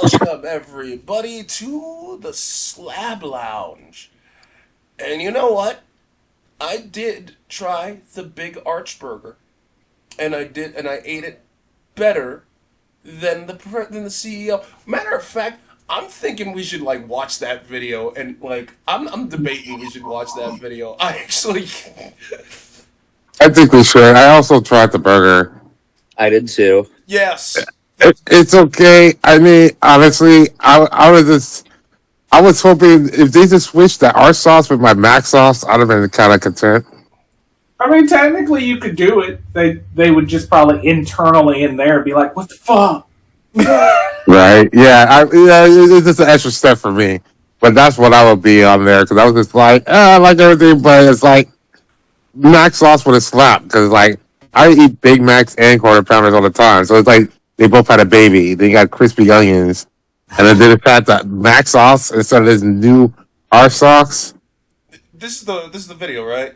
Welcome everybody to the Slab Lounge. And you know what? I did try the Big Arch Burger, and I ate it better than the CEO. Matter of fact, I'm thinking we should like watch that video and like I'm debating we should watch that video. I actually I think we should. I also tried the burger. I did too. yes. It's okay. I mean, honestly, I was hoping if they just switched the our sauce with my mac sauce, I'd have been kind of content. I mean, technically, you could do it. They would just probably internally in there be like, "What the fuck?" Right? It's just an extra step for me. But that's what I would be on there because I was just like, I like everything, but it's like mac sauce with a slap because like I eat Big Macs and quarter pounders all the time, so it's like they both had a baby. They got crispy onions, and then they just had that mac sauce instead of this new our sauce. This is the video, right?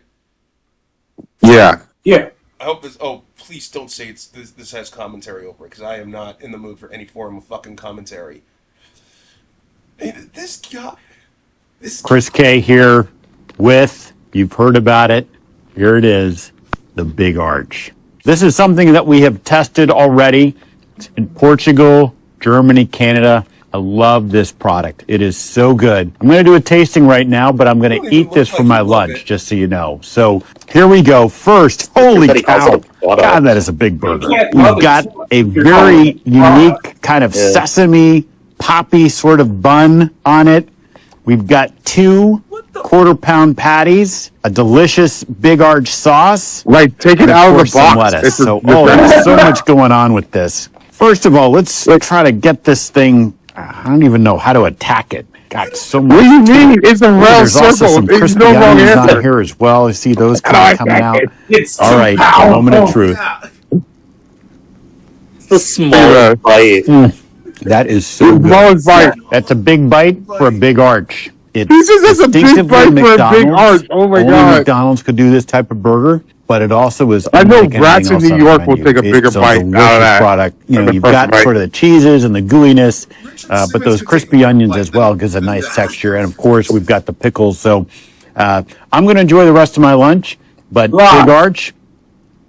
Yeah. Yeah. I hope this. Oh, please don't say this has commentary over it, because I am not in the mood for any form of fucking commentary. Hey, this guy, Chris K here with, you've heard about it, here it is, the Big Arch. This is something that we have tested already in Portugal, Germany, Canada. I love this product. It is so good. I'm going to do a tasting right now, but I'm going to eat this for my lunch, just so you know. So here we go. First, holy cow. God, that is a big burger. We've got a very unique kind of sesame poppy sort of bun on it. We've got 2 quarter-pound patties, a delicious Big Arch sauce. Like, take it out of the some box. lettuce. There's so much going on with this. First of all, let's try to get this thing. I don't even know how to attack it. Got so much. What do you mean? It's a round There's also circle. some There's crispy no wrong onions on answer. here as well. You see those kind of coming out. It's All right, a moment of truth. It's the smallest bite. That is so good. Smallest bite. That's a big bite for a big arch. It's This is just a big distinctively bite for a big McDonald's. arch. Oh my Only God. McDonald's could do this type of burger, but it also is. I know unlike rats anything in else New on the York will menu. take a bigger It's bite out of delicious that product. You know, than the you've first got bite. sort of the cheeses and the gooiness, but those crispy onions as well gives a nice texture. And of course, we've got the pickles. So I'm going to enjoy the rest of my lunch. But Big Arch,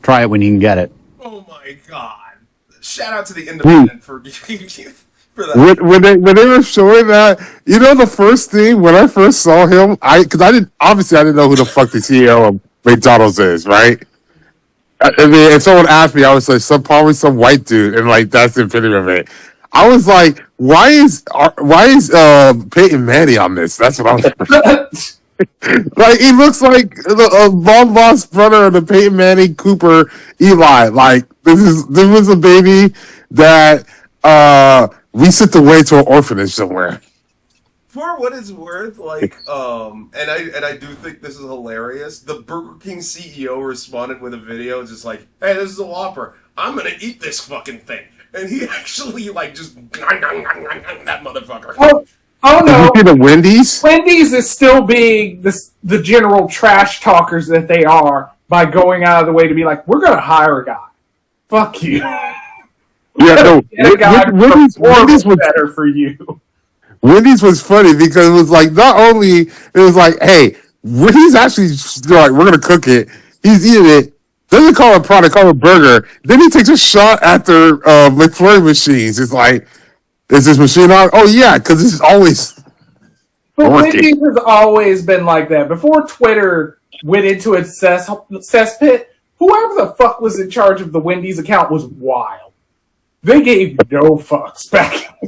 try it when you can get it. oh my god! Shout out to the Independent for that. When they were showing that, you know, the first thing when I first saw him, I didn't know who the fuck the CEO of McDonald's is, right? I mean, if someone asked me, I was like, probably some white dude, and like that's the epitome of it. I was like, why is Peyton Manning on this? That's what I was. Like he looks like a long lost brother of the Peyton Manning Cooper Eli. Like this was a baby that we sent away to an orphanage somewhere. For what it's worth, like, and I do think this is hilarious. The Burger King CEO responded with a video, just like, "Hey, this is a Whopper. I'm gonna eat this fucking thing," and he actually like just that motherfucker. Oh Did you no! see the Wendy's? Wendy's is still being the general trash talkers that they are by going out of the way to be like, "We're gonna hire a guy." Fuck you. Yeah, no. Get a guy Wendy's was better for you. Wendy's was funny because it was like not only it was like, hey, he's actually like we're gonna cook it. He's eating it. Doesn't call it a product, call it a burger. Then he takes a shot at their McFlurry machines. It's like, is this machine on? Oh yeah, because this is always. But working. Wendy's has always been like that. Before Twitter went into its cesspit, whoever the fuck was in charge of the Wendy's account was wild. They gave no fucks back.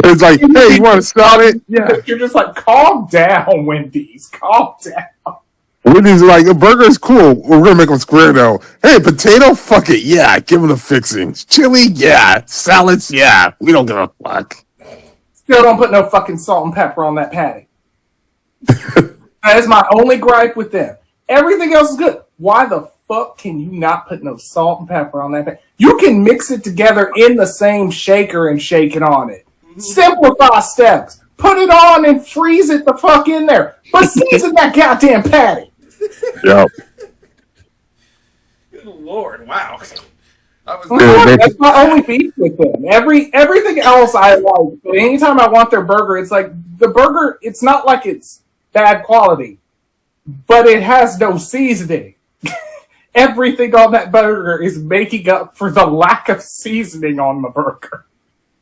It's like, hey, you want to start it? Yeah. You're just like, calm down, Wendy's. Calm down. Wendy's like, a burger is cool. We're gonna make them square though. Hey, potato, fuck it, yeah. Give them the fixings. Chili, yeah. Salads, yeah. We don't give a fuck. Still don't put no fucking salt and pepper on that patty. That is my only gripe with them. Everything else is good. Why the fuck can you not put no salt and pepper on that patty? You can mix it together in the same shaker and shake it on it. Simplify steps. Put it on and freeze it the fuck in there. But season that goddamn patty. Yep. Good lord, wow. I was. That's my only beef with them. Everything else I like, but anytime I want their burger, it's like the burger. It's not like it's bad quality, but it has no seasoning. Everything on that burger is making up for the lack of seasoning on the burger.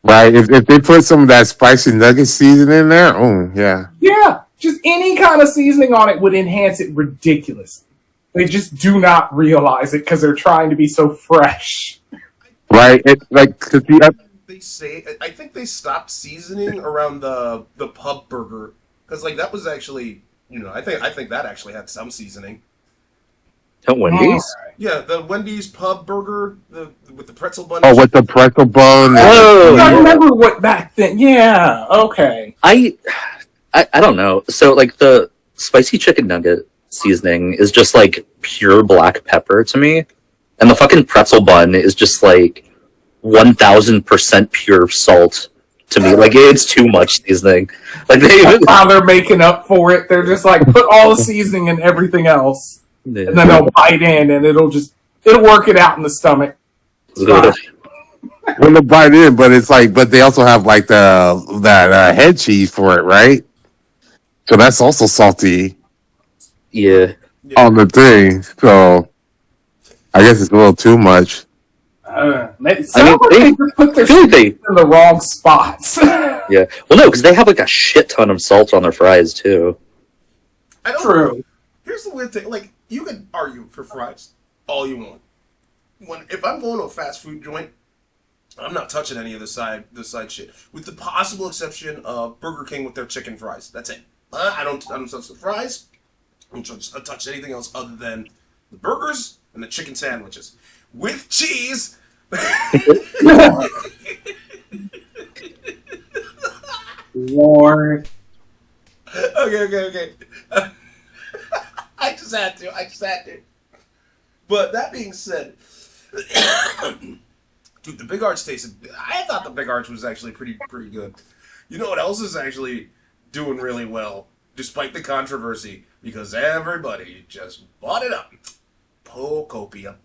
Right. If they put some of that spicy nugget seasoning in there, oh yeah. Yeah, just any kind of seasoning on it would enhance it ridiculously. They just do not realize it because they're trying to be so fresh. Right. They say I think they stopped seasoning around the pub burger because like that was actually I think that actually had some seasoning. At Wendy's? Yeah, the Wendy's pub burger with the pretzel bun. Oh, with the pretzel bun. Oh, I remember what back then. Yeah, okay. I don't know. So like the spicy chicken nugget seasoning is just like pure black pepper to me, and the fucking pretzel bun is just like 1000% pure salt to me. Like it's too much seasoning. Like While they're making up for it, they're just like put all the seasoning and everything else. Yeah. And then they'll bite in, and it'll work it out in the stomach. When they bite in, but it's like, but they also have like that head cheese for it, right? So that's also salty Yeah. on the thing. So I guess it's a little too much. It sounds like they just put their seasoning in the wrong spots. Yeah. Well, no, because they have like a shit ton of salt on their fries too. True. Here's the weird thing. Like, you can argue for fries all you want. If I'm going to a fast food joint, I'm not touching any of the side shit, with the possible exception of Burger King with their chicken fries. That's it. I don't touch the fries. I don't touch anything else other than the burgers and the chicken sandwiches with cheese. Lord. Okay. I just had to. But that being said, dude, the Big Arch tasted. I thought the Big Arch was actually pretty good. You know what else is actually doing really well, despite the controversy, because everybody just bought it up. Pokopea.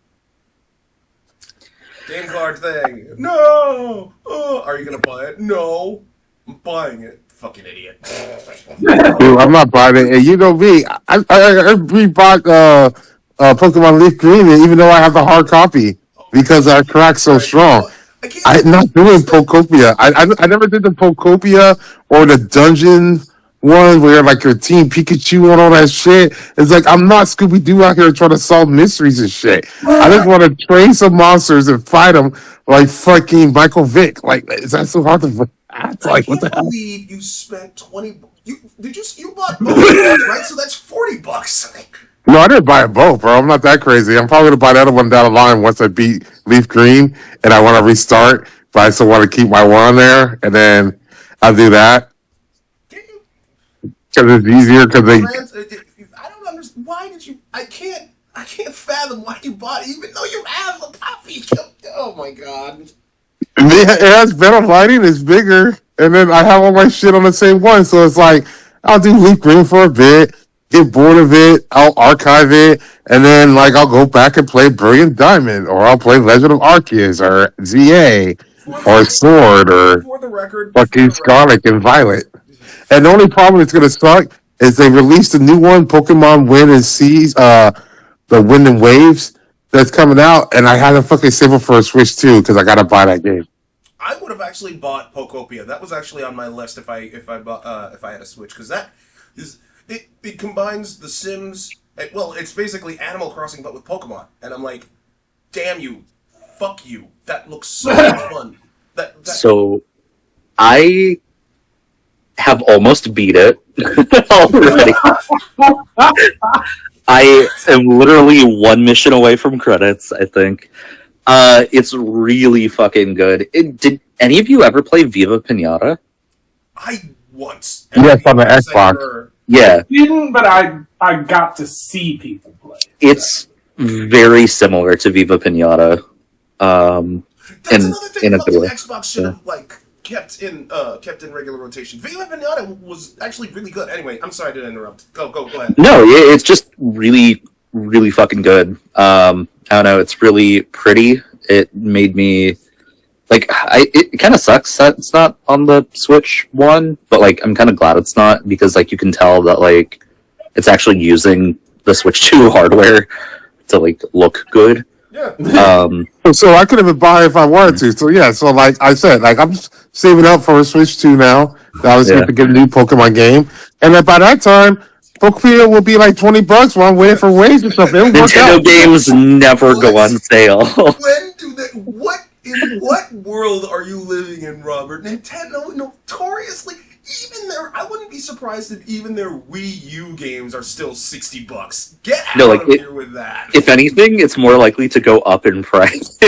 Game card thing. No! Oh, are you gonna buy it? No. I'm buying it. Fucking idiot. Dude, I'm not buying it. And you know me, I rebought Pokemon Leaf Green, even though I have the hard copy because I cracked so strong. I'm not doing Pokopea. I never did the Pokopea or the dungeon one where like your Team Pikachu and all that shit. It's like I'm not Scooby Doo out here trying to solve mysteries and shit. I just want to train some monsters and fight them like fucking Michael Vick. Like, is that so hard to? It's like, what the hell? I can't believe you spent 20. You bought both, right? So that's $40. No, I didn't buy it both, bro. I'm not that crazy. I'm probably gonna buy the other one down the line once I beat Leaf Green and I want to restart. But I still want to keep my one on there, and then I'll do that because it's easier. Because I don't understand. Why did you? I can't fathom why you bought it, even though you have a copy. Oh my god. It has better lighting. It's bigger, and then I have all my shit on the same one. So it's like I'll do Leaf Green for a bit. Get bored of it, I'll archive it, and then like I'll go back and play Brilliant Diamond, or I'll play Legend of Arceus, or ZA, or Sword, or fucking Scarlet and Violet. And the only problem it's gonna suck is they released a new one, Pokemon Wind and Seas, the Wind and Waves that's coming out, and I had to fucking save it for a Switch too because I gotta buy that game. I would have actually bought Pokopea. That was actually on my list if I had a Switch, because that is. It combines The Sims. Well, it's basically Animal Crossing, but with Pokemon. And I'm like, damn you. Fuck you. That looks so much fun. So, I have almost beat it already. I am literally one mission away from credits, I think. It's really fucking good. Did any of you ever play Viva Pinata? Once. Yes, on the Xbox. Yeah. Didn't, but I got to see people play. It's very similar to Viva Pinata. That's another thing fucking Xbox should have kept in regular rotation. Viva Pinata was actually really good. Anyway, I'm sorry to interrupt. Go ahead. No, it's just really, really fucking good. I don't know, it's really pretty. It made me like it kind of sucks that it's not on the Switch One, but like I'm kind of glad it's not because like you can tell that like it's actually using the Switch 2 hardware to like look good. Yeah. So I could have been buying if I wanted to. So yeah, so like I said, like I'm saving up for a Switch 2 now. I was going to get a new Pokemon game, and then by that time, Pokopea will be like $20 while I'm waiting for waves and stuff. It'll work Nintendo out. games never go on sale. When do they? In what world are you living in, Robert? Nintendo notoriously, even I wouldn't be surprised if even their Wii U games are still $60. Get out of here with that. If anything, it's more likely to go up in price.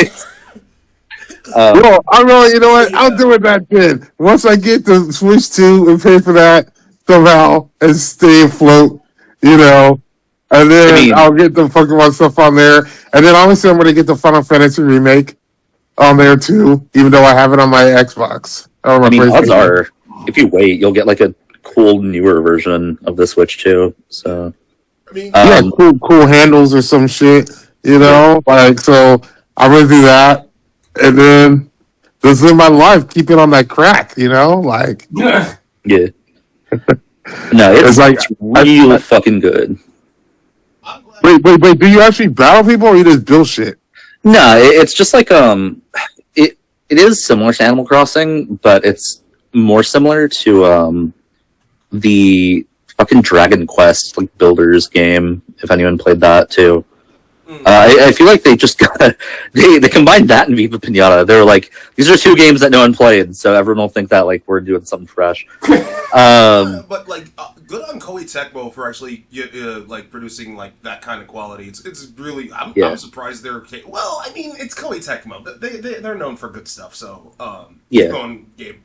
Well, I really, you know what? I'll do it that then. Once I get the Switch 2 and pay for that somehow and stay afloat, you know, and then I'll get the Pokemon stuff on there. And then obviously I'm going to get the Final Fantasy remake on there too, even though I have it on my Xbox. I mean, odds are, if you wait, you'll get like a cool newer version of the Switch 2. So, I mean, yeah, cool handles or some shit, you know? Like, so I'm going to do that. And then just live my life, keep it on that crack, you know? Like, yeah. No, it's like real fucking good. Wait, do you actually battle people or you just build shit? No, it's just like it is similar to Animal Crossing, but it's more similar to the fucking Dragon Quest like builders game. If anyone played that too, I feel like they just they combined that and Viva Pinata. They were like, these are two games that no one played, so everyone will think that like we're doing something fresh. But like, good on Koei Tecmo for actually like producing like that kind of quality. It's really I'm surprised they're well. I mean, it's Koei Tecmo. They're known for good stuff. So keep going, Gabe.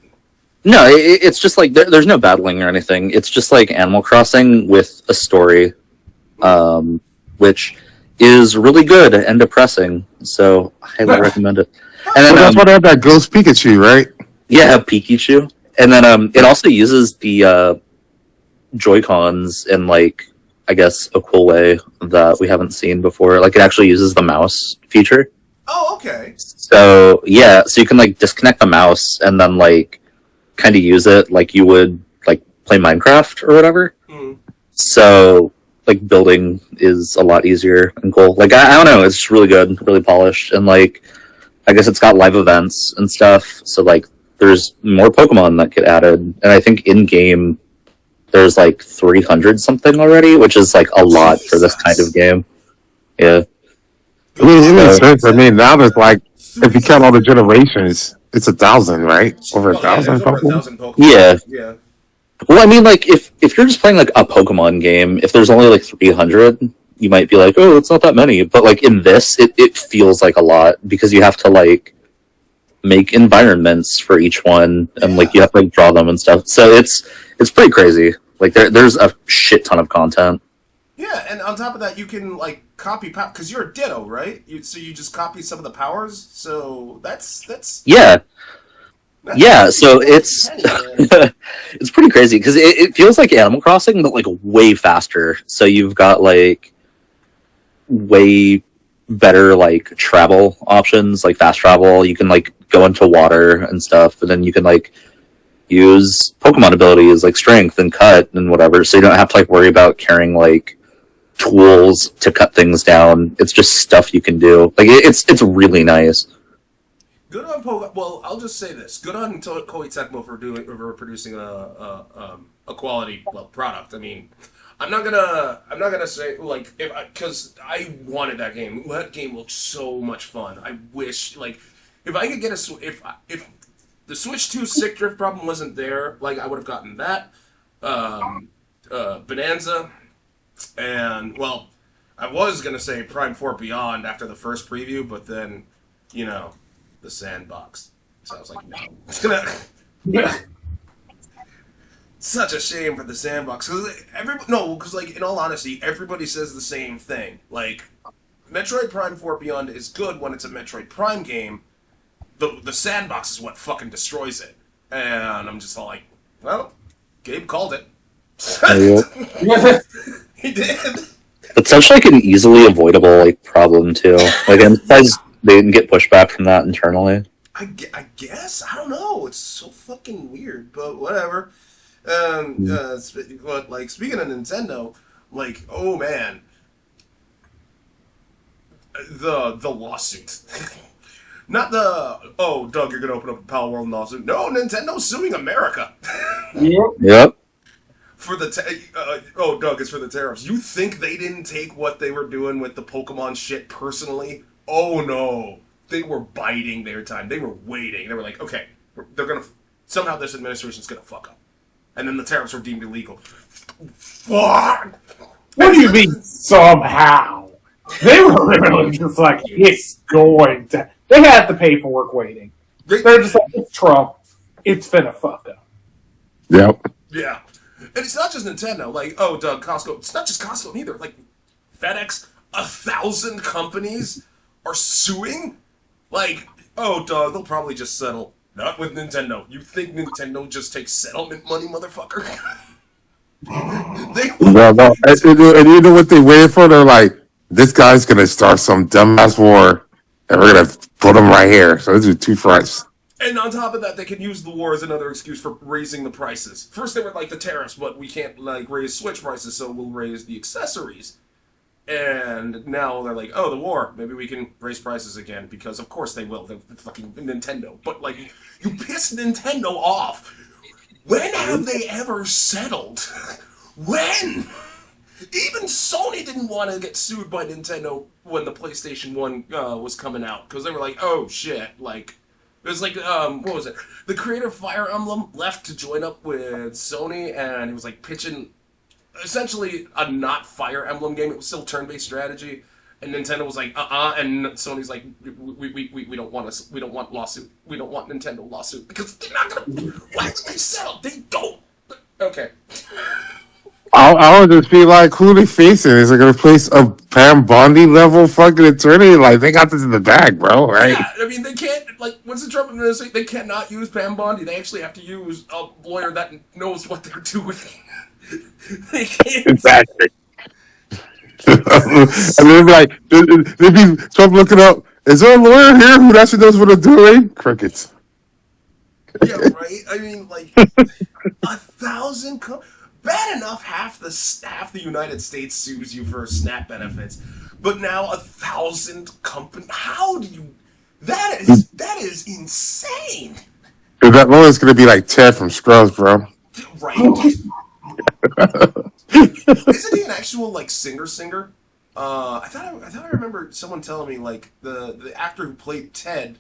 No, it's just like there's no battling or anything. It's just like Animal Crossing with a story, which is really good and depressing. So I highly recommend it. And then, that's why they have that Ghost Pikachu, right? Yeah, Pikachu. And then it also uses the Joy-Cons in like I guess a cool way that we haven't seen before. Like it actually uses the mouse feature. Oh, okay. So yeah, so you can like disconnect the mouse and then like kind of use it like you would like play Minecraft or whatever. So like building is a lot easier and cool. Like I don't know, it's just really good, really polished, and like I guess it's got live events and stuff. So like there's more Pokemon that get added, and I think in game there's like 300 something already, which is like a lot for this kind of game. Yeah. I mean, it makes sense. I mean, now there's like, if you count all the generations, it's 1,000, right? Over 1,000 Pokemon? Yeah. Yeah. Well, I mean, like, if you're just playing, like, a Pokemon game, if there's only, like, 300, you might be like, oh, it's not that many. But, like, in this, it feels like a lot, because you have to, like, make environments for each one, and, like, you have to, like, draw them and stuff. So it's pretty crazy. Like, there's a shit ton of content. Yeah, and on top of that, you can, like, copy power, because you're a Ditto, right? So you just copy some of the powers, so that's... Yeah. Yeah, so it's it's pretty crazy because it feels like Animal Crossing, but like way faster. So you've got like way better like travel options, like fast travel. You can like go into water and stuff, and then you can like use Pokemon abilities like strength and cut and whatever. So you don't have to like worry about carrying like tools to cut things down. It's just stuff you can do. Like it's really nice. Good on Well, I'll just say this: good on Koei Tecmo for producing a quality product. I mean, I'm not gonna say like because I wanted that game. That game looked so much fun. I wish like if I could get if the Switch 2 stick drift problem wasn't there, like I would have gotten that Bonanza, and well, I was gonna say Prime 4 Beyond after the first preview, but then the sandbox. So I was like, no. It's gonna... Such a shame for the sandbox. Because like, in all honesty, everybody says the same thing. Like, Metroid Prime 4 Beyond is good when it's a Metroid Prime game. The sandbox is what fucking destroys it. And I'm just all like, well, Gabe called it. He did. It's such like an easily avoidable like problem too. Like, and besides they didn't get pushback from that internally. I guess, I don't know. It's so fucking weird, but whatever. But like speaking of Nintendo, like oh man, the lawsuit. Not the Doug, you're gonna open up a Power World lawsuit. No, Nintendo's suing America. Yep. For the Doug, it's for the tariffs. You think they didn't take what they were doing with the Pokemon shit personally? Oh no, they were biding their time. They were waiting. They were like, okay, they're gonna somehow this administration's gonna fuck up, and then the tariffs were deemed illegal. Fuck. What do you mean somehow? They were literally just like, it's going to. They had the paperwork waiting. They're just like, it's Trump. It's finna fuck up. Yep. Yeah. And it's not just Nintendo. Like, oh, Doug, Costco. It's not just Costco either. Like, FedEx, 1,000 companies are suing? Like, oh, Doug, they'll probably just settle. Not with Nintendo. You think Nintendo just takes settlement money, motherfucker? No. And you know what they waited for? They're like, this guy's going to start some dumbass war, and we're going to put him right here. So those are two fronts. And on top of that, they can use the war as another excuse for raising the prices. First they were like the tariffs, but we can't like raise Switch prices, so we'll raise the accessories. And now they're like, oh, the war. Maybe we can raise prices again, because of course they will. They're fucking Nintendo. But like, you piss Nintendo off. When have they ever settled? When? Even Sony didn't want to get sued by Nintendo when the PlayStation 1 was coming out, because they were like, oh shit, like... It was like, what was it? The creator of Fire Emblem left to join up with Sony, and he was like pitching essentially a not Fire Emblem game. It was still turn-based strategy, and Nintendo was like, and Sony's like, we don't want lawsuit. We don't want Nintendo lawsuit because they're not gonna. Why would they settle? They don't. Okay. I would just be like, who are they facing? Is it going to place a Pam Bondi level fucking attorney? Like, they got this in the bag, bro, right? Yeah, I mean, they can't, like, what's the Trump administration? They cannot use Pam Bondi. They actually have to use a lawyer that knows what they're doing. They can't. Exactly. And they'd be like, they'd be Trump looking up, is there a lawyer here who actually knows what they're doing? Crickets. Yeah, right? I mean, like, 1,000... Bad enough, half the United States sues you for SNAP benefits, but now 1,000 companies. How do you? That is insane. Dude, that lawyer's gonna be like Ted from Scrubs, bro. Right? Isn't he an actual like singer? I thought I remember someone telling me like the actor who played Ted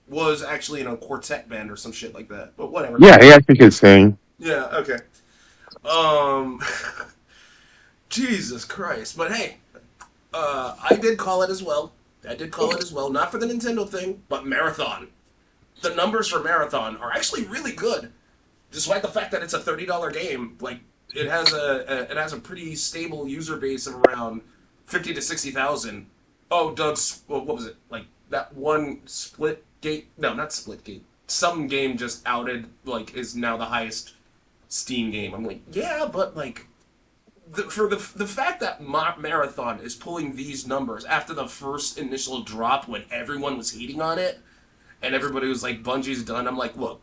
was actually in a quartet band or some shit like that. But whatever. Yeah, he actually can sing. Yeah. Okay. Jesus Christ. But hey, I did call it as well. Not for the Nintendo thing, but Marathon. The numbers for Marathon are actually really good. Despite the fact that it's a $30 game, like, it has a pretty stable user base of around 50 to 60,000. Oh, Doug's, what was it? Like, that one Splitgate? No, not Splitgate. Some game just outed, like, is now the highest Steam game. I'm like, yeah, but like, for the fact that Marathon is pulling these numbers after the first initial drop when everyone was hating on it, and everybody was like, Bungie's done. I'm like, look,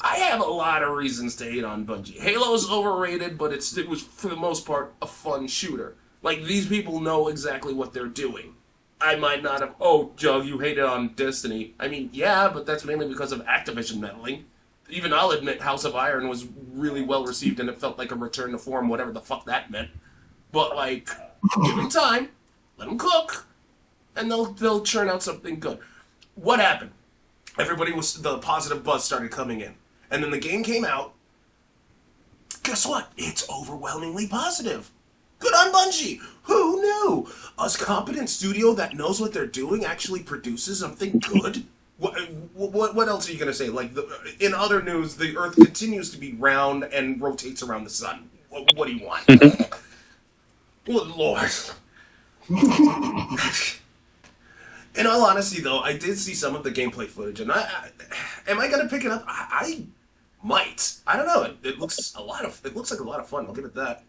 I have a lot of reasons to hate on Bungie. Halo's overrated, but it was for the most part a fun shooter. Like, these people know exactly what they're doing. I might not have. Oh, Joe, you hated on Destiny. I mean, yeah, but that's mainly because of Activision meddling. Even I'll admit House of Iron was really well received and it felt like a return to form, whatever the fuck that meant. But, like, give them time, let them cook, and they'll churn out something good. What happened? The positive buzz started coming in. And then the game came out. Guess what? It's overwhelmingly positive. Good on Bungie. Who knew? A competent studio that knows what they're doing actually produces something good? What else are you going to say? Like, in other news, the Earth continues to be round and rotates around the sun. What do you want? Good Lord. In all honesty, though, I did see some of the gameplay footage, and am I going to pick it up? I might. I don't know. It looks like a lot of fun. I'll give it that.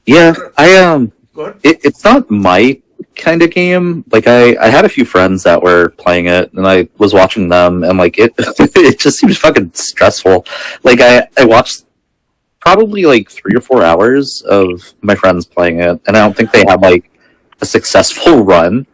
Yeah, Go ahead. it's not might, kind of game. Like I had a few friends that were playing it, and I was watching them, and like it it just seems fucking stressful. Like I watched probably like 3 or 4 hours of my friends playing it, and I don't think they had like a successful run.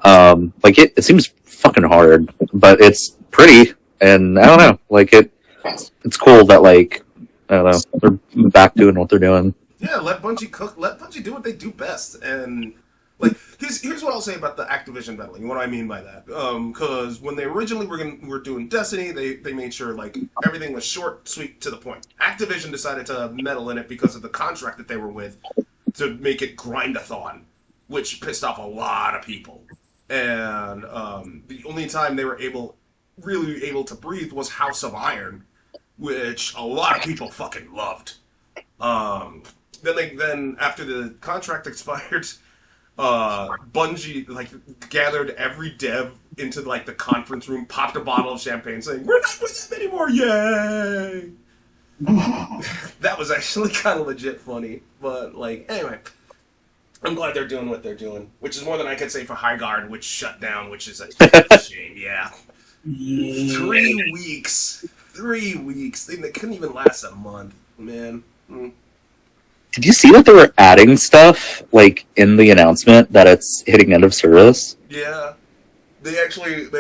Like it seems fucking hard, but it's pretty, and I don't know. Like it's cool that like I don't know they're back doing what they're doing. Yeah, let Bungie cook. Let Bungie do what they do best. And like, here's what I'll say about the Activision battling. What I mean by that, because when they originally were doing Destiny, they made sure like everything was short, sweet, to the point. Activision decided to meddle in it because of the contract that they were with to make it grind-a-thon, which pissed off a lot of people. And the only time they were really able to breathe was House of Iron, which a lot of people fucking loved. Then after the contract expired, Bungie like gathered every dev into like the conference room, popped a bottle of champagne, saying, "We're not with them anymore, yay!" That was actually kind of legit funny, but like anyway, I'm glad they're doing what they're doing, which is more than I could say for Highguard, which shut down, which is a shame. Yeah, 3 weeks, 3 weeks. They couldn't even last a month, man. Did you see that they were adding stuff like in the announcement that it's hitting end of service? Yeah, they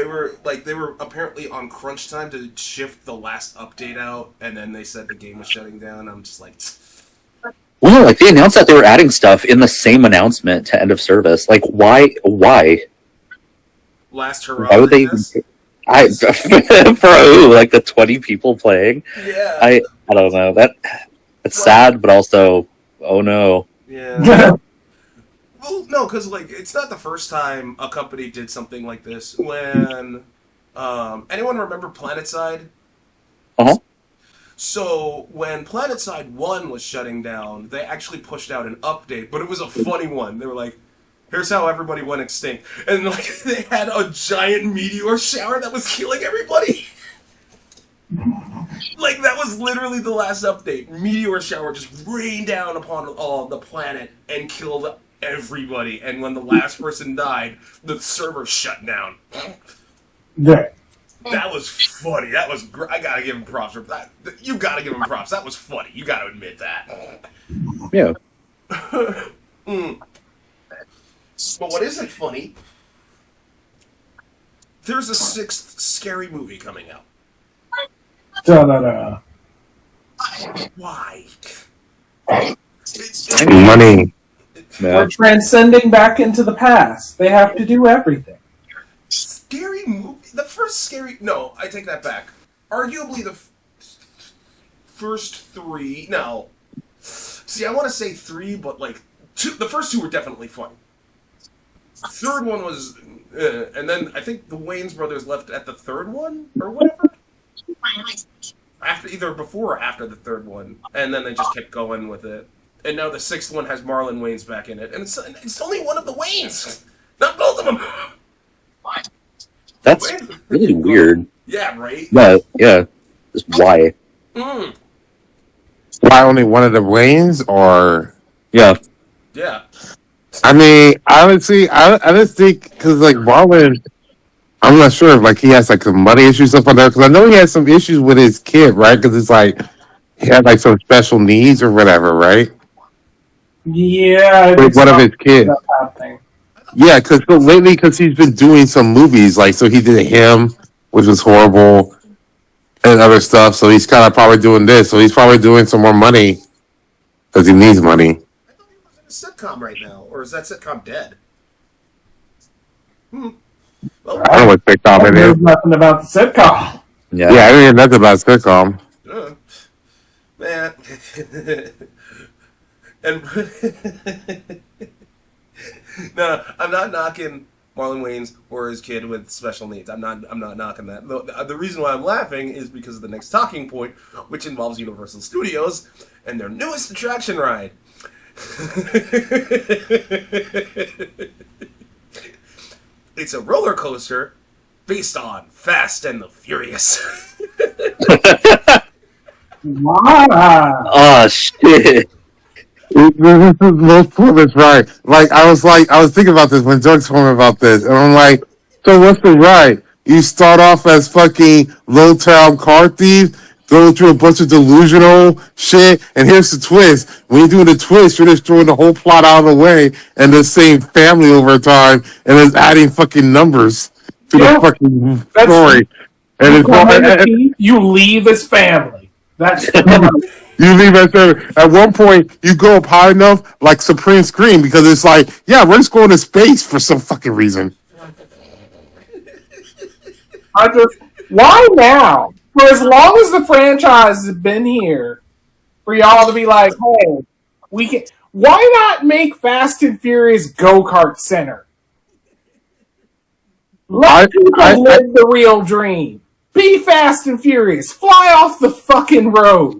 were apparently on crunch time to shift the last update out, and then they said the game was shutting down. I'm just like, Well, no, like they announced that they were adding stuff in the same announcement to end of service. Like, why? last hurrah. Why would they? For who? Like the 20 people playing? Yeah. I don't know. It's sad, but also, oh no. Yeah. Well, no, because like it's not the first time a company did something like this. When anyone remember PlanetSide? Uh-huh. So when PlanetSide 1 was shutting down, they actually pushed out an update, but it was a funny one. They were like, "Here's how everybody went extinct," and like they had a giant meteor shower that was killing everybody. Like, that was literally the last update. Meteor shower just rained down upon all the planet and killed everybody. And when the last person died, the server shut down. Yeah. That was funny. That was I gotta give him props for that. You gotta give him props. That was funny. You gotta admit that. Yeah. But what isn't funny, there's a 6th scary movie coming out. Da-da-da. Why? Money. We're transcending back into the past. They have to do everything. Scary movie? The first scary... No, I take that back. Arguably the first 3... No. See, I want to say 3, but like... The first 2 were definitely fun. Third one was... and then I think the Wayans brothers left at the third one? Or whatever? Either before or after the third one. And then they just kept going with it. And now the 6th one has Marlon Wayans back in it. And it's only one of the Wayans! Not both of them! That's really weird. Yeah, right? But, yeah. Just why? Mm. Why only one of the Waynes, or? Yeah. Yeah. I mean, honestly, I just think, because like Marlon, I'm not sure if like he has like some money issues stuff like that, because I know he has some issues with his kid, right? Because it's like he had like some special needs or whatever, right? Yeah. With one of his kids. Yeah, because lately, because he's been doing some movies, like so he did Him, which was horrible, and other stuff. So he's kind of probably doing this. So he's probably doing some more money because he needs money. I thought he was in a sitcom right now, or is that sitcom dead? Well, I don't know what sitcom it is. Nothing about the sitcom. Yeah. Yeah, I didn't hear nothing about sitcom. Man. And no, I'm not knocking Marlon Wayans or his kid with special needs. I'm not knocking that. The reason why I'm laughing is because of the next talking point, which involves Universal Studios and their newest attraction ride. It's a roller coaster based on Fast and the Furious. Wow. Oh shit. This is most pointless, right? I was thinking about this when Doug told me about this, and I'm like, so what's the right? You start off as fucking low town car thief, go through a bunch of delusional shit, and here's the twist. When you're doing the twist, you're just throwing the whole plot out of the way and the same family over time, and it's adding fucking numbers to the Yeah, fucking that's story. And you it's come in the all, teeth, you leave as family. That's you leave at one point, you go up high enough, like Supreme Screen, because it's like, yeah, we're just going to space for some fucking reason. I just why now? For as long as the franchise has been here, for y'all to be like, hey, we can. Why not make Fast and Furious Go Kart Center? Let people live the real dream. Be Fast and Furious. Fly off the fucking road.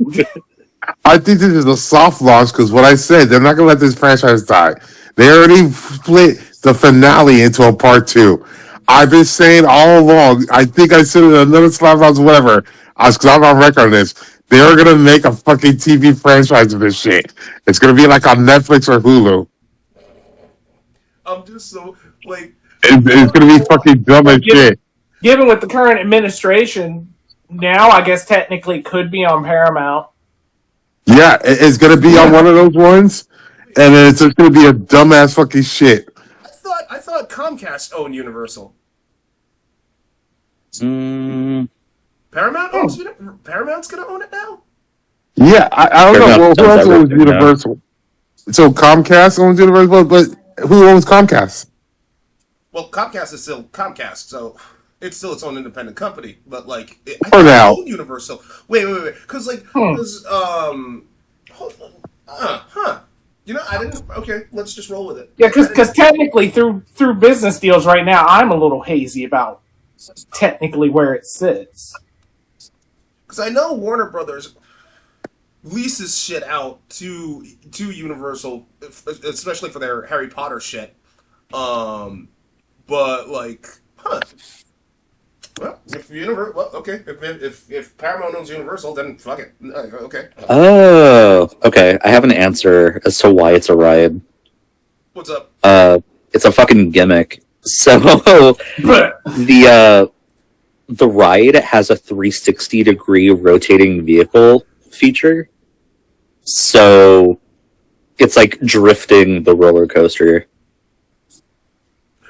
I think this is a soft launch because what I said, they're not going to let this franchise die. They already split the finale into a part 2. I've been saying all along, I think I said it in another Slab House, whatever, because I'm on record on this. They're going to make a fucking TV franchise of this shit. It's going to be like on Netflix or Hulu. I'm just so, like... It's going to be fucking dumb as shit. Given with the current administration, now I guess technically could be on Paramount. Yeah, it's going to be on one of those ones, and then it's just going to be a dumbass fucking shit. I thought Comcast owned Universal. Mm, Paramount's gonna own it now? Yeah, I don't know. Well, who else owns Universal? So Comcast owns Universal, but who owns Comcast? Well, Comcast is still Comcast, so it's still its own independent company. But like, I For now. own Universal. Wait, because You know, I didn't. Okay, let's just roll with it. Yeah, because technically through business deals right now, I'm a little hazy about technically where it sits. Because I know Warner Brothers leases shit out to Universal, especially for their Harry Potter shit. But like, well, if Paramount owns Universal, then fuck it. Okay. Oh, okay. I have an answer as to why it's a ride. What's up? It's a fucking gimmick. So the ride has a 360-degree rotating vehicle feature. So it's like drifting the roller coaster.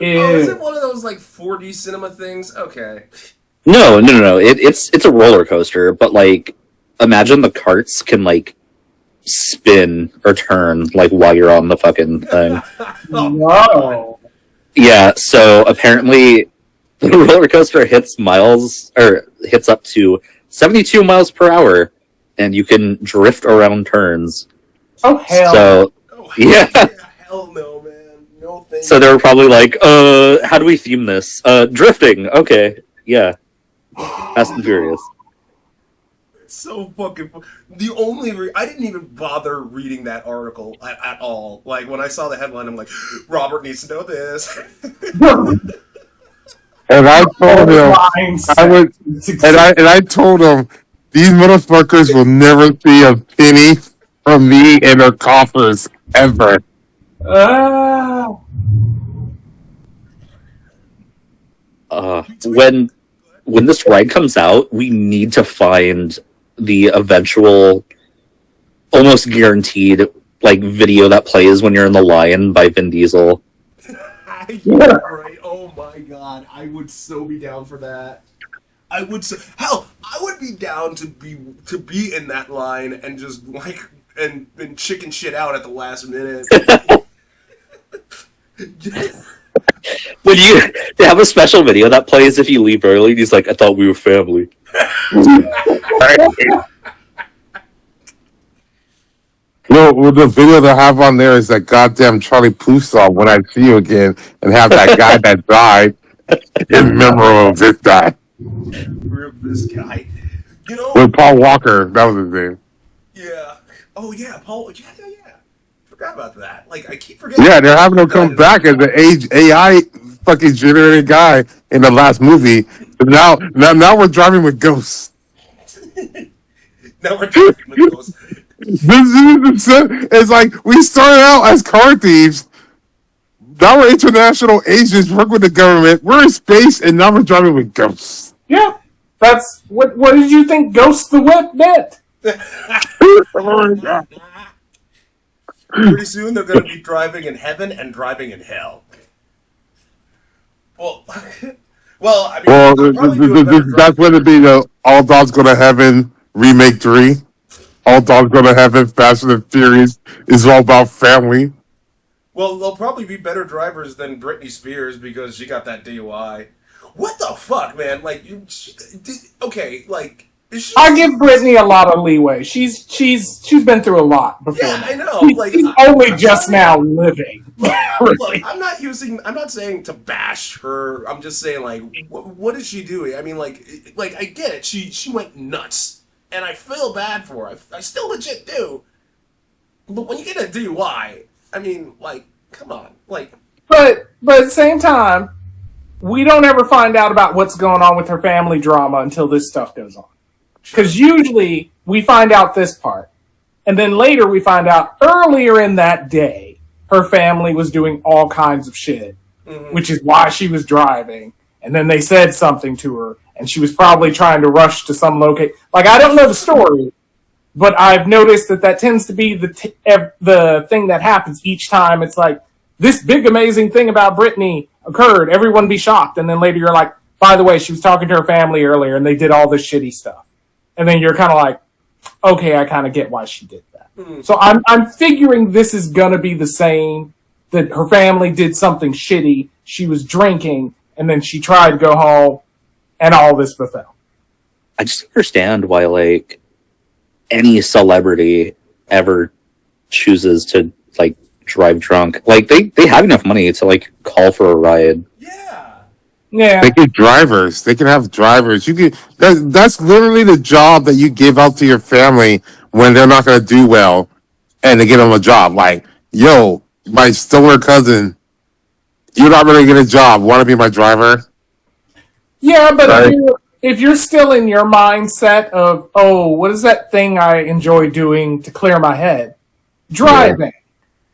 Oh, is it one of those like 4D cinema things? Okay. No. It's a roller coaster, but like imagine the carts can like spin or turn like while you're on the fucking thing. No. Yeah, so apparently the roller coaster hits up to 72 miles per hour, and you can drift around turns. Oh hell. So yeah. Hell no, man. No thank So they were probably like, how do we theme this? Drifting. Okay. Yeah. Fast and Furious. It's so fucking. The only I didn't even bother reading that article at all. Like when I saw the headline, I'm like, Robert needs to know this. And I told him, I told him, these motherfuckers will never see a penny from me in their coffers ever. When this ride comes out, we need to find the eventual, almost guaranteed, like video that plays when you're in the line by Vin Diesel. Yeah, right. Oh my god, I would so be down for that. I would hell, I would be down to be in that line and just like and chicken shit out at the last minute. When they have a special video that plays if you leave early, and he's like, I thought we were family. Well, the video they have on there is that goddamn Charlie Puth song, When I See You Again, and have that guy that died in memory of this guy. This guy. You know, with Paul Walker, that was his name. Yeah. Oh yeah, Paul. Yeah. Forgot about that. Like I keep forgetting. Yeah, they're having him come back as the AI fucking generated guy in the last movie. Now we're driving with ghosts. Now we're driving with ghosts. It's like we started out as car thieves. Now we're international agents, work with the government. We're in space, and now we're driving with ghosts. Yeah, that's what. What did you think Ghost the Whip meant? Pretty soon they're going to be driving in heaven and driving in hell. Well, well, I mean, Well, they'll probably do a better that's drive. when it be the All Dogs Go to Heaven remake 3. All Dogs Go to Heaven, Fast and the Furious is all about family. Well, they'll probably be better drivers than Britney Spears because she got that DUI. What the fuck, man? Like, okay, like, is she? I give Brittany a lot of leeway. She's been through a lot before. Yeah, I know. Like, She's only just now living. Look, I'm not saying to bash her. I'm just saying, like, what is she doing? I mean, like I get it. She went nuts, and I feel bad for her. I still legit do. But when you get a DUI, I mean, like, come on, like. But at the same time, we don't ever find out about what's going on with her family drama until this stuff goes on. Because usually we find out this part, and then later we find out earlier in that day her family was doing all kinds of shit, which is why she was driving. And then they said something to her, and she was probably trying to rush to some location. Like, I don't know the story, but I've noticed that tends to be the thing that happens each time. It's like, this big amazing thing about Britney occurred. Everyone be shocked. And then later you're like, by the way, she was talking to her family earlier, and they did all this shitty stuff. And then you're kind of like, okay, I kind of get why she did that. So I'm figuring this is going to be the same, that her family did something shitty, she was drinking, and then she tried to go home, and all this befell. I just understand why, like, any celebrity ever chooses to, like, drive drunk. Like, they have enough money to, like, call for a ride. Yeah. They get drivers. They can have drivers. That's literally the job that you give out to your family when they're not going to do well, and they get them a job. Like, yo, my stoner cousin, you're not going to get a job. Want to be my driver? Yeah, but Right. if you're still in your mindset of, oh, what is that thing I enjoy doing to clear my head? Driving.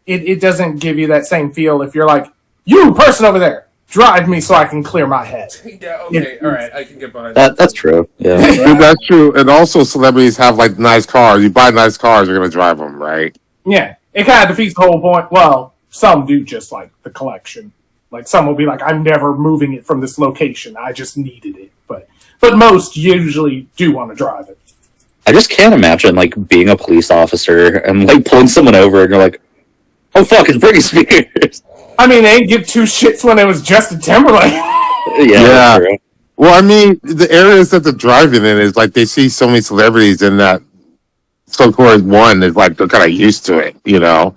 It doesn't give you that same feel if you're like, you person over there, drive me so I can clear my head. Yeah, okay, alright, I can get behind That's true. Yeah. Dude, that's true. And also, celebrities have like nice cars. You buy nice cars, you're going to drive them, right? Yeah, it kind of defeats the whole point. Well, some do just like the collection. Like, some will be like, I'm never moving it from this location. I just needed it. But most usually do want to drive it. I just can't imagine, like, being a police officer and, like, pulling someone over and you're like, oh, fuck, it's Britney Spears. I mean, they didn't give two shits when it was Justin Timberlake. Yeah. True. Well, I mean, the areas that they're driving in is like they see so many celebrities in that so-called one. It's like they're kind of used to it, you know?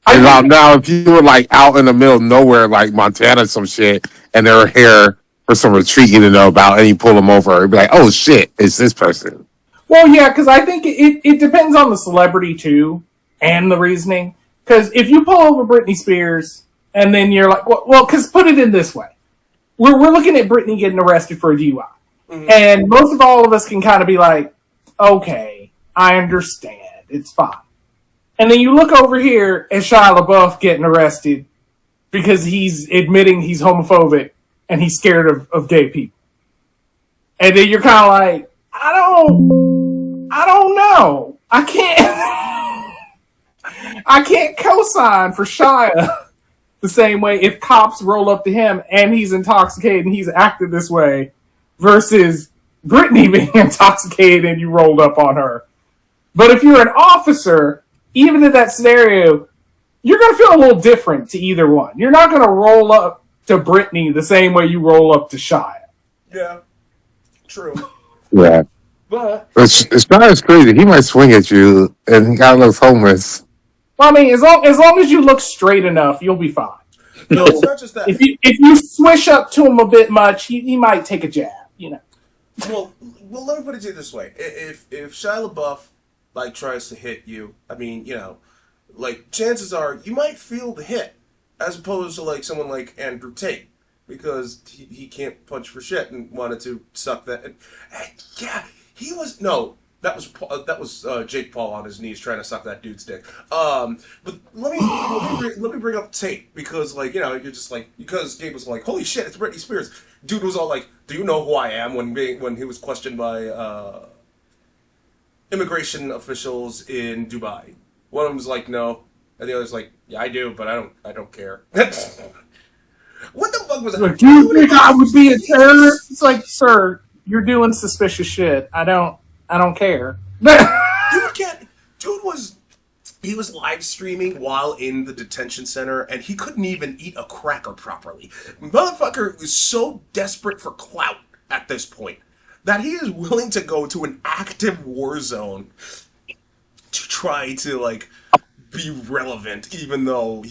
And now, if you were like out in the middle of nowhere, like Montana, or some shit, and they were here for some retreat you didn't know about, and you pull them over, it'd be like, oh shit, it's this person. Well, yeah, because I think it depends on the celebrity, too, and the reasoning. Because if you pull over Britney Spears, and then you're like, well, because put it in this way. We're looking at Britney getting arrested for a DUI. And most of all of us can kind of be like, okay, I understand. It's fine. And then you look over here at Shia LaBeouf getting arrested because he's admitting he's homophobic and he's scared of gay people. And then you're kind of like, I don't know. I can't co-sign for Shia the same way if cops roll up to him and he's intoxicated and he's acted this way versus Britney being intoxicated and you rolled up on her. But if you're an officer, even in that scenario, you're going to feel a little different to either one. You're not going to roll up to Britney the same way you roll up to Shia. Yeah, true. Yeah. But It's not as crazy. He might swing at you, and he kind of looks homeless. Well, I mean, as long as you look straight enough, you'll be fine. no, it's not just that. If you swish up to him a bit much, he might take a jab, you know. Well, let me put it to you this way: if Shia LaBeouf like tries to hit you, I mean, you know, like chances are you might feel the hit, as opposed to like someone like Andrew Tate, because he can't punch for shit and wanted to suck that. And yeah, he was no. that was Jake Paul on his knees trying to suck that dude's dick. But let me bring up Tate because like you're just like because Gabe was like holy shit it's Britney Spears. Dude was all like, do you know who I am when he was questioned by immigration officials in Dubai. One of them was like no, and the other's like yeah I do, but I don't care. What the fuck was that? Like, do you think I would be a terrorist? It's like, sir, you're doing suspicious shit. I don't care. Dude was live streaming while in the detention center, and he couldn't even eat a cracker properly. Motherfucker is so desperate for clout at this point that he is willing to go to an active war zone to try to like be relevant, even though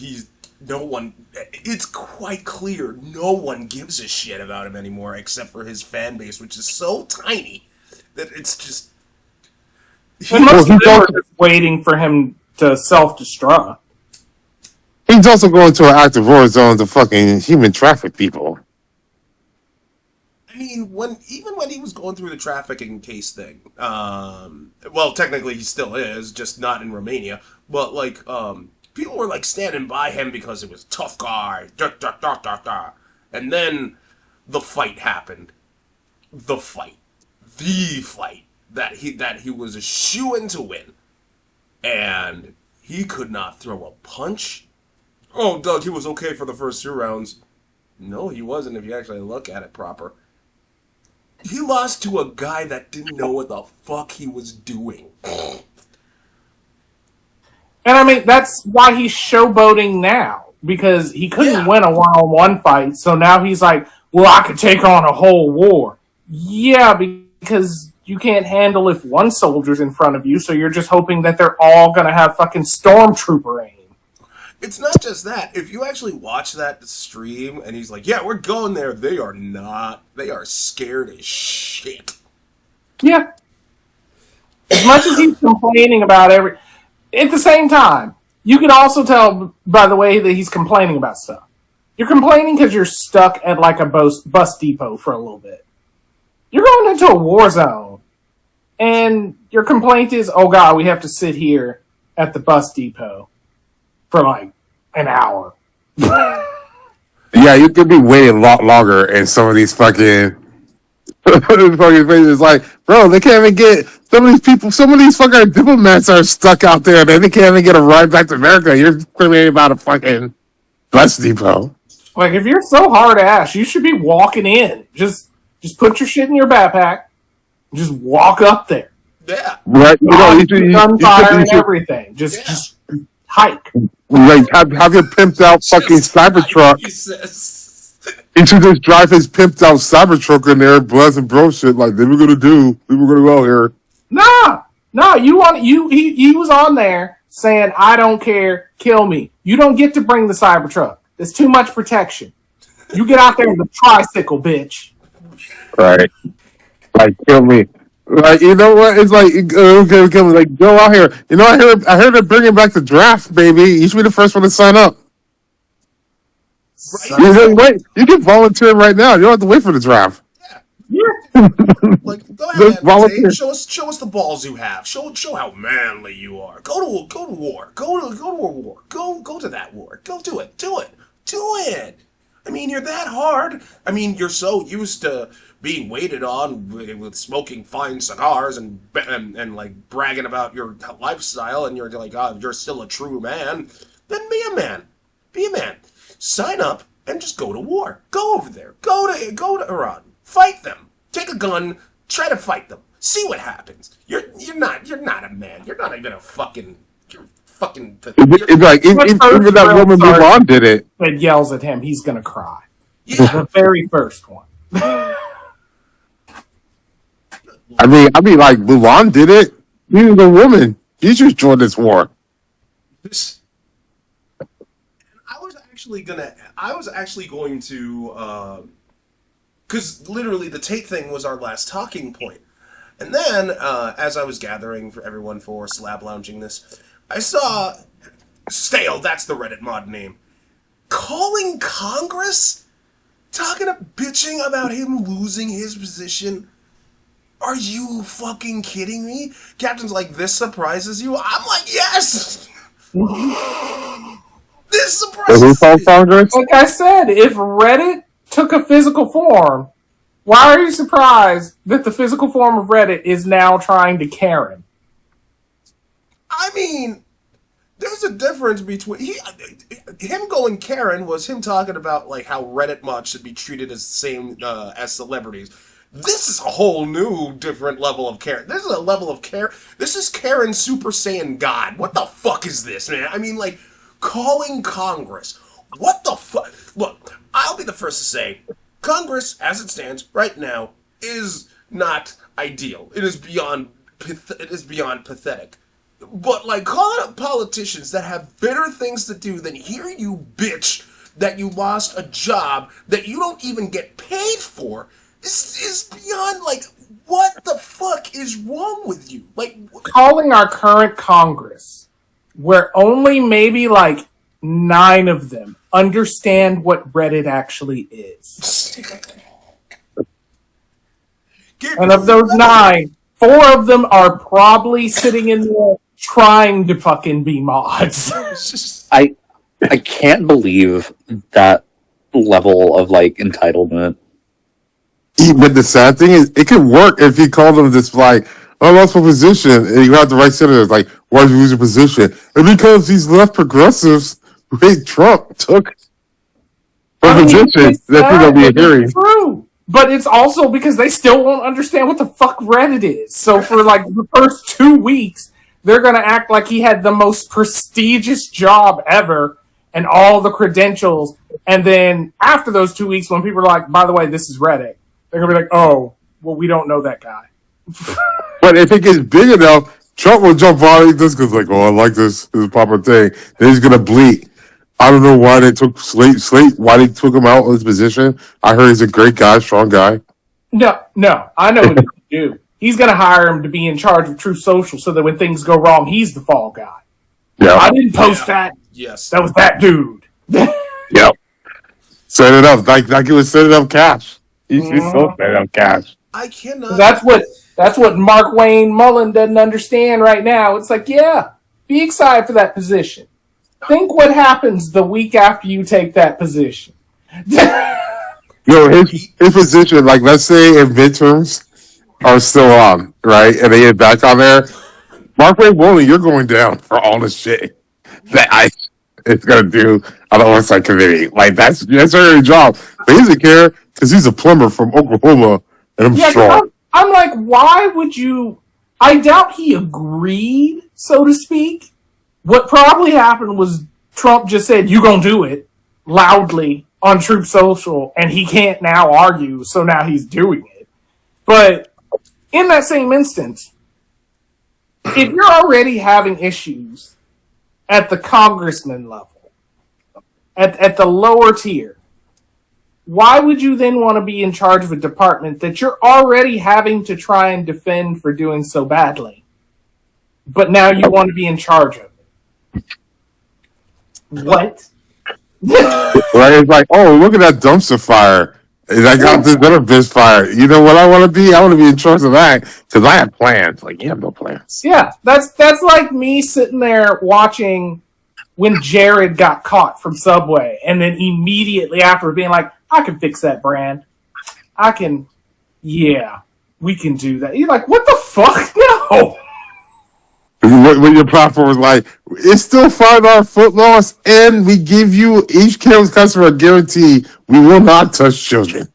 it's quite clear no one gives a shit about him anymore except for his fan base, which is so tiny that it's just. Most of them are just waiting for him to self-destruct. He's also going to an active war zone to fucking human traffic people. I mean, when he was going through the trafficking case thing, well, technically he still is, just not in Romania. But like, people were like standing by him because it was tough guy, and then the fight happened. The fight that he was a shoo-in to win, and he could not throw a punch. Oh, Doug, he was okay for the first 2 rounds. No, he wasn't if you actually look at it proper. He lost to a guy that didn't know what the fuck he was doing. And I mean, that's why he's showboating now, because he couldn't win a one-on-one fight, so now he's like, well, I could take on a whole war. Yeah, because you can't handle if one soldier's in front of you, so you're just hoping that they're all going to have fucking stormtrooper aim. It's not just that. If you actually watch that stream, and he's like, yeah, we're going there, they are not. They are scared as shit. Yeah. As much as he's complaining about at the same time, you can also tell by the way that he's complaining about stuff. You're complaining because you're stuck at like a bus depot for a little bit. You're going into a war zone, and your complaint is, oh God, we have to sit here at the bus depot for like an hour. Yeah, you could be waiting a lot longer in some of these fucking places. Like, bro, they can't even get some of these fucking diplomats are stuck out there, and they can't even get a ride back to America. You're complaining about a fucking bus depot. Like, if you're so hard ass, you should be walking in. Just put your shit in your backpack. And just walk up there. Yeah. Right. Gunfire and everything. Just hike. Like, have your pimped out fucking Cybertruck. He should just drive his pimped out Cybertruck in there, and bro shit like they were gonna go out here. No, he was on there saying, I don't care, kill me. You don't get to bring the Cybertruck. There's too much protection. You get out there with a tricycle, bitch. Right. Like, kill me. Like, you know what? It's like, okay, kill me. Like, go out here. You know, I heard they're bringing back the draft, baby. You should be the first one to sign up. Right. You can volunteer right now. You don't have to wait for the draft. Yeah. Like, go ahead, man. Show us the balls you have. Show how manly you are. Go to war. Go to a war. Go to that war. Go do it. Do it. I mean, you're that hard. I mean, you're so used to being waited on with smoking fine cigars and like bragging about your lifestyle, and you're like, oh, you're still a true man. Then be a man. Be a man. Sign up and just go to war. Go over there. Go to Iran. Fight them. Take a gun. Try to fight them. See what happens. You're not a man. You're not even a fucking. You're fucking. It's like even that woman Mulan did it. That yells at him, he's gonna cry. Yeah. The very first one. I mean, like Mulan did it. She was a woman. She just joined this war. I was actually going to, because literally the Tate thing was our last talking point. And then, as I was gathering for everyone for Slab Lounging this, I saw Stale, that's the Reddit mod name, calling Congress, bitching about him losing his position. Are you fucking kidding me? Captain's like, this surprises you? I'm like, yes! This So who surprises called me! Congress? Like I said, if Reddit took a physical form, why are you surprised that the physical form of Reddit is now trying to Karen? I mean, there's a difference between him going Karen was him talking about like how Reddit mods should be treated as the same as celebrities. This is a whole new different level of Karen. This is a level of Karen. This is Karen Super Saiyan God. What the fuck is this, man? I mean, like calling Congress. What the fuck? Look, I'll be the first to say, Congress, as it stands right now, is not ideal. It is beyond. It is beyond pathetic. But, like, calling up politicians that have better things to do than hear you bitch that you lost a job that you don't even get paid for is beyond, like, what the fuck is wrong with you? Like, Calling our current Congress, where only maybe like 9 of them understand what Reddit actually is. And of those 9, 4 of them are probably sitting in there trying to fucking be mods. I can't believe that level of like entitlement. But the sad thing is, it could work if he called them this like, oh, that's my position, and you have the right senators. Like, why did you lose your position? And because these left progressives who hate Trump took a position that you're gonna be hearing. True. But it's also because they still won't understand what the fuck Reddit is. So for like the first 2 weeks, they're going to act like he had the most prestigious job ever and all the credentials. And then after those 2 weeks, when people are like, by the way, this is Reddit, they're going to be like, oh, well, we don't know that guy. But if it gets big enough, Trump will jump on this because like, oh, I like this is a proper thing. Then he's gonna bleat. I don't know why they took Slate. Why they took him out of his position? I heard he's a great guy, strong guy. No, I know what he can do. He's going to hire him to be in charge of Truth Social so that when things go wrong, he's the fall guy. Yeah. I didn't post that. yes. That was that dude. Yep. Set it up like he was setting up cash. He's so set up cash. I cannot. That's what Mark Wayne Mullen doesn't understand right now. It's like, yeah, be excited for that position. Think what happens the week after you take that position. His position, like let's say if midterms are still on, right, and they get back on there, Mark Ray Woolley, you're going down for all the shit that ICE is gonna do on the oversight committee. Like that's her job. But he doesn't care because he's a plumber from Oklahoma, and I'm strong. I'm like, why would you? I doubt he agreed, so to speak. What probably happened was Trump just said, "You gonna do it," loudly on Truth Social, and he can't now argue, so now he's doing it. But in that same instance, if you're already having issues at the congressman level, at the lower tier, why would you then want to be in charge of a department that you're already having to try and defend for doing so badly? But now you want to be in charge of it. What? Right? It's like, oh, look at that dumpster fire. And I got this other bitch fire. You know what I want to be? I want to be in charge of that because I have plans. Like, you have no plans. Yeah, that's like me sitting there watching when Jared got caught from Subway, and then immediately after being like, I can fix that brand. We can do that. You're like, what the fuck? No. When your platform was like, it's still $5 foot loss, and we give you each customer a guarantee we will not touch children.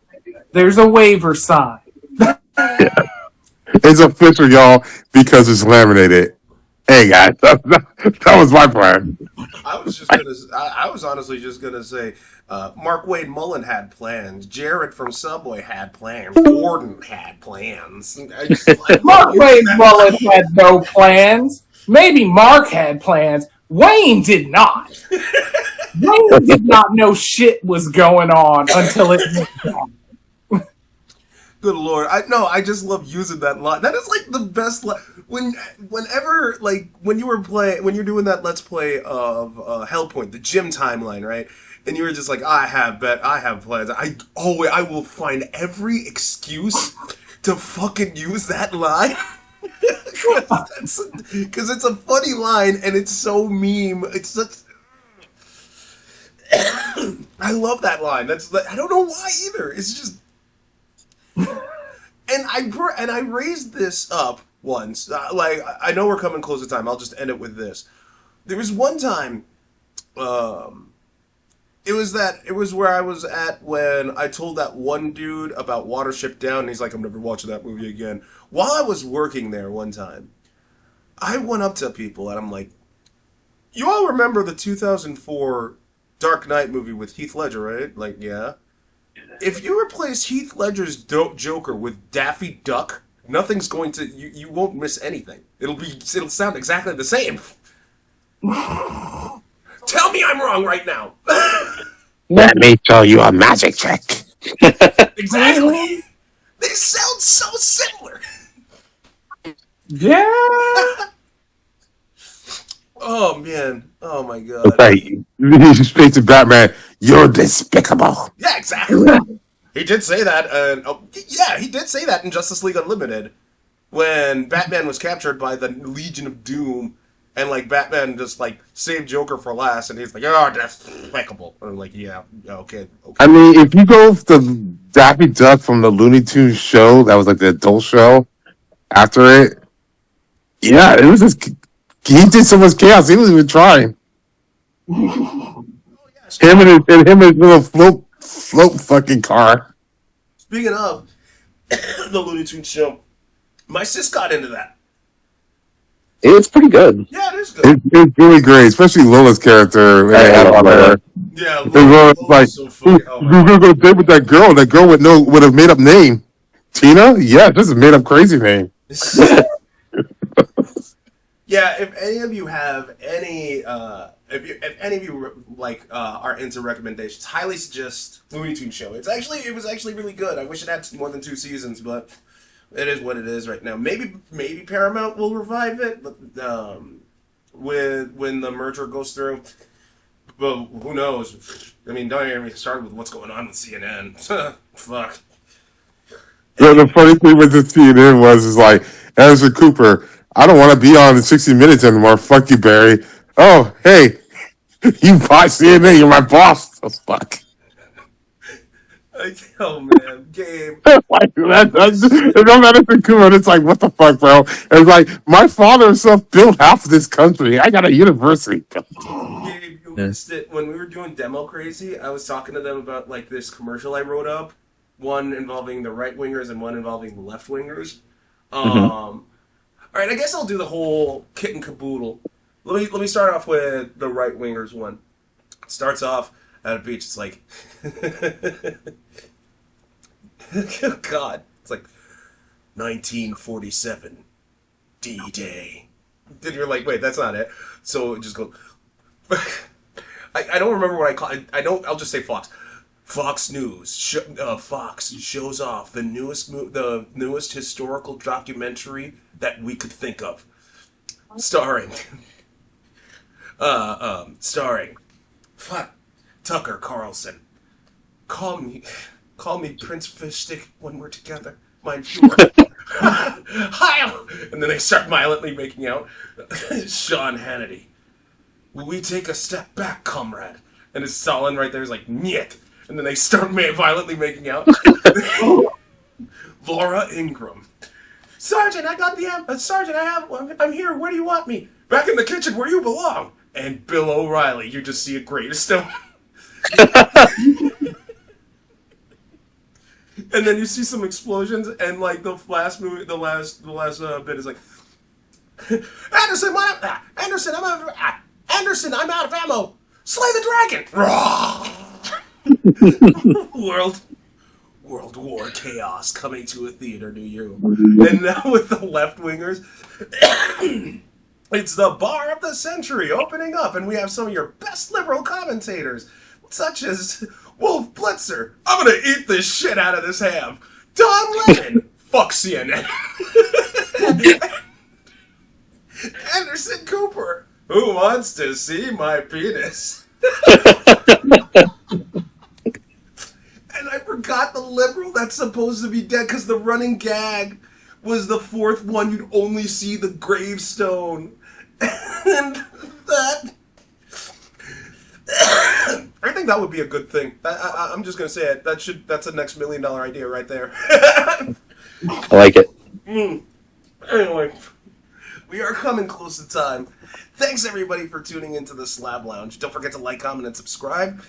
There's a waiver sign. Yeah. It's official, y'all, because it's laminated. Hey, guys, that was my plan. I was honestly just gonna say, Mark Wade Mullen had plans. Jared from Subway had plans. Gordon had plans. Mark Wade Mullen had no plans. Maybe Mark had plans. Wayne did not. Wayne did not know shit was going on until it went down. Good Lord, I just love using that line. That is like the best line. Whenever when you're doing that Let's Play of Hellpoint, the gym timeline, right? And you were just like, I have plans. I will find every excuse to fucking use that line. Because it's a funny line and it's so meme. It's such. I love that line. I don't know why either. It's just. And I raised this up once. Like, I know we're coming close to time. I'll just end it with this. There was one time. It was where I was at when I told that one dude about Watership Down, and he's like, I'm never watching that movie again. While I was working there one time, I went up to people and I'm like, you all remember the 2004 Dark Knight movie with Heath Ledger, right? Like, yeah. If you replace Heath Ledger's dope Joker with Daffy Duck, nothing's going to, you won't miss anything. It'll sound exactly the same. Tell me I'm wrong right now. Let me show you a magic trick. Exactly. They sound so similar. Yeah. Oh man. Oh my god. Right. You straight to Batman. You're despicable. Yeah, exactly. He did say that. He did say that in Justice League Unlimited when Batman was captured by the Legion of Doom. And, like, Batman just, like, saved Joker for last, and he's like, oh, that's despicable. And I'm like, yeah, okay. I mean, if you go with the Daffy Duck from the Looney Tunes show, that was, like, the adult show, after it, yeah, it was just, he did so much chaos, he wasn't even trying. Him and his little float fucking car. Speaking of the Looney Tunes show, my sis got into that. It's pretty good. Yeah, it is good. It's really great, especially Lola's character. I love her. Yeah, Lola's like, so funny. Oh, you're gonna go date with that girl. That girl with a made up name. Tina? Yeah, this is a made up crazy name. Yeah, if any of you have any, if any of you like are into recommendations, highly suggest Looney Tunes show. It was actually really good. I wish it had more than 2 seasons, but. It is what it is right now. Maybe Paramount will revive it, but when the merger goes through. But who knows? I mean, don't even start with what's going on with CNN. Fuck. The funny thing with the CNN is like, Anderson Cooper, I don't want to be on 60 Minutes anymore. Fuck you, Barry. Oh, hey, you buy CNN, you're my boss. Oh, fuck. Oh man, Gabe. Like that's no Anderson Cooper. It's like, what the fuck, bro? It's like my father himself built half of this country. I got a university. Gabe, you missed it when we were doing Demo Crazy. I was talking to them about like this commercial I wrote up, one involving the right wingers and one involving the left wingers. All right, I guess I'll do the whole kit and caboodle. Let me start off with the right wingers one. It starts off at a beach. It's like. God, it's like 1947 D-Day. Then you're like, wait, that's not it. So it just go. I don't remember what I call it. I'll just say Fox. Fox News. Fox shows off the newest historical documentary that we could think of, starring Tucker Carlson. Call me Prince Fishstick when we're together. Mind pure. Hi! And then they start violently making out. Sean Hannity. Will we take a step back, comrade? And it's Stalin right there is like, nyet. And then they start violently making out. Laura Ingraham. Sergeant, I'm here. Where do you want me? Back in the kitchen where you belong. And Bill O'Reilly. You just see a gravestone. And then you see some explosions, and like the last bit is like, Anderson, I'm out of ammo. Slay the dragon. World War chaos coming to a theater near you. And now with the left wingers, it's the bar of the century opening up, and we have some of your best liberal commentators, such as Wolf Blitzer. I'm gonna eat the shit out of this ham. Don Lemon. Fuck CNN. Anderson Cooper. Who wants to see my penis? And I forgot the liberal that's supposed to be dead because the running gag was the fourth one. You'd only see the gravestone, and that. I think that would be a good thing. I'm just gonna say it. That's a next $1 million idea right there. I like it. Anyway, we are coming close to time. Thanks everybody for tuning into the Slab Lounge. Don't forget to like, comment, and subscribe.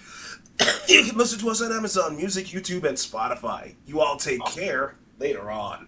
You can listen to us on Amazon Music, YouTube, and Spotify. You all take care. Later on.